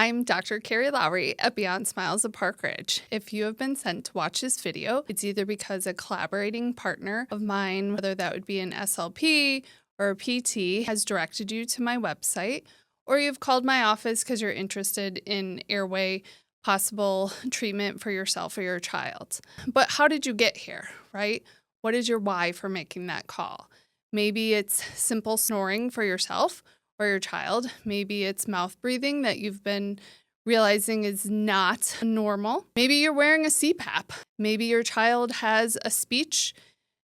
I'm Dr. Kerry Lowery at Beyond Smiles of Park Ridge. If you have been sent to watch this video, it's either because a collaborating partner of mine, whether that would be an SLP or a PT, has directed you to my website, or you've called my office because you're interested in airway possible treatment for yourself or your child. But how did you get here, right? What is your why for making that call? Maybe it's simple snoring for yourself or your child. Maybe it's mouth breathing that you've been realizing is not normal. Maybe you're wearing a CPAP. Maybe your child has a speech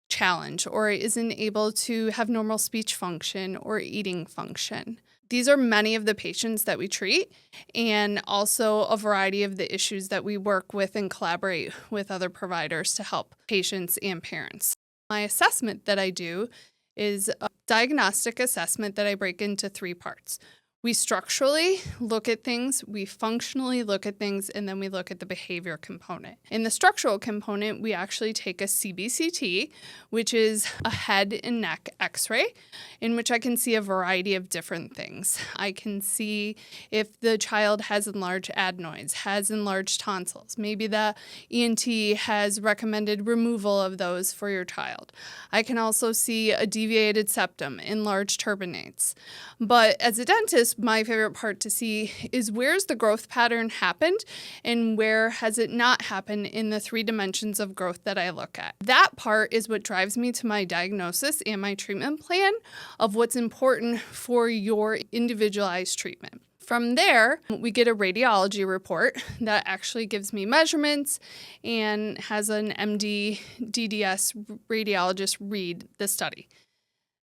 challenge or isn't able to have normal speech function or eating function. These are many of the patients that we treat, and also a variety of the issues that we work with and collaborate with other providers to help patients and parents. My assessment that I do is a diagnostic assessment that I break into 3 parts. We structurally look at things, we functionally look at things, and then we look at the behavior component. In the structural component, we actually take a CBCT, which is a head and neck x-ray, in which I can see a variety of different things. I can see if the child has enlarged adenoids, has enlarged tonsils. Maybe the ENT has recommended removal of those for your child. I can also see a deviated septum, enlarged turbinates. But as a dentist, my favorite part to see is where's the growth pattern happened and where has it not happened in the 3 dimensions of growth that I look at. That part is what drives me to my diagnosis and my treatment plan of what's important for your individualized treatment. From there, we get a radiology report that actually gives me measurements and has an MD DDS radiologist read the study.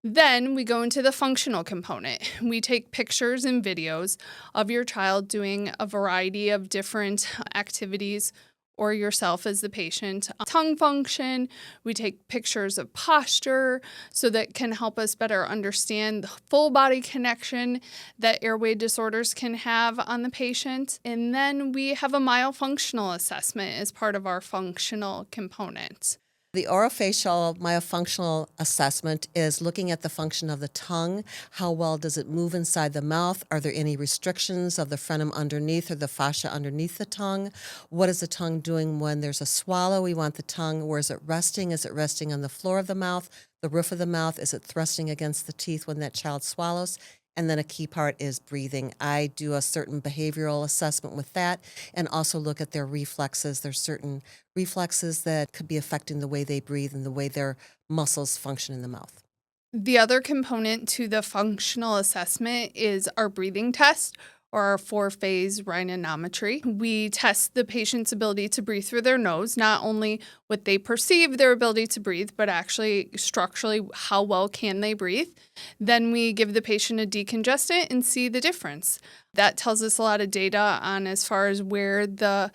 Then we go into the functional component. We take pictures and videos of your child doing a variety of different activities or yourself as the patient. Tongue function, we take pictures of posture so that can help us better understand the full body connection that airway disorders can have on the patient. And then we have a myofunctional assessment as part of our functional component. The orofacial myofunctional assessment is looking at the function of the tongue. How well does it move inside the mouth? Are there any restrictions of the frenum underneath or the fascia underneath the tongue? What is the tongue doing when there's a swallow? We want the tongue, where is it resting? Is it resting on the floor of the mouth, the roof of the mouth? Is it thrusting against the teeth when that child swallows? And then a key part is breathing. I do a certain behavioral assessment with that and also look at their reflexes. There's certain reflexes that could be affecting the way they breathe and the way their muscles function in the mouth. The other component to the functional assessment is our breathing test, or our 4-phase rhinometry. We test the patient's ability to breathe through their nose, not only what they perceive their ability to breathe, but actually structurally how well can they breathe. Then we give the patient a decongestant and see the difference. That tells us a lot of data on as far as where the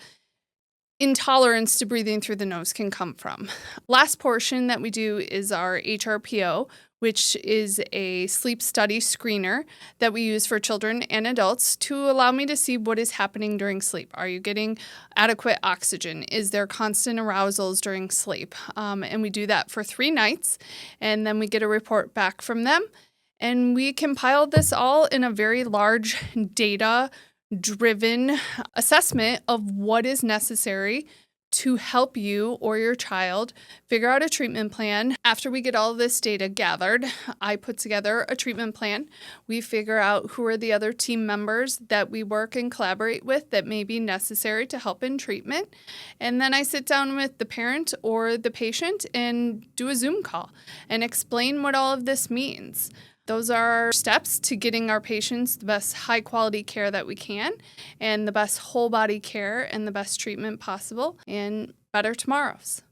intolerance to breathing through the nose can come from. Last portion that we do is our HRPO, which is a sleep study screener that we use for children and adults to allow me to see what is happening during sleep. Are you getting adequate oxygen? Is there constant arousals during sleep? And we do that for 3 nights, and then we get a report back from them. And we compile this all in a very large data-driven assessment of what is necessary to help you or your child figure out a treatment plan. After we get all this data gathered, I put together a treatment plan. We figure out who are the other team members that we work and collaborate with that may be necessary to help in treatment. And then I sit down with the parent or the patient and do a Zoom call and explain what all of this means. Those are our steps to getting our patients the best high quality care that we can and the best whole body care and the best treatment possible and better tomorrows.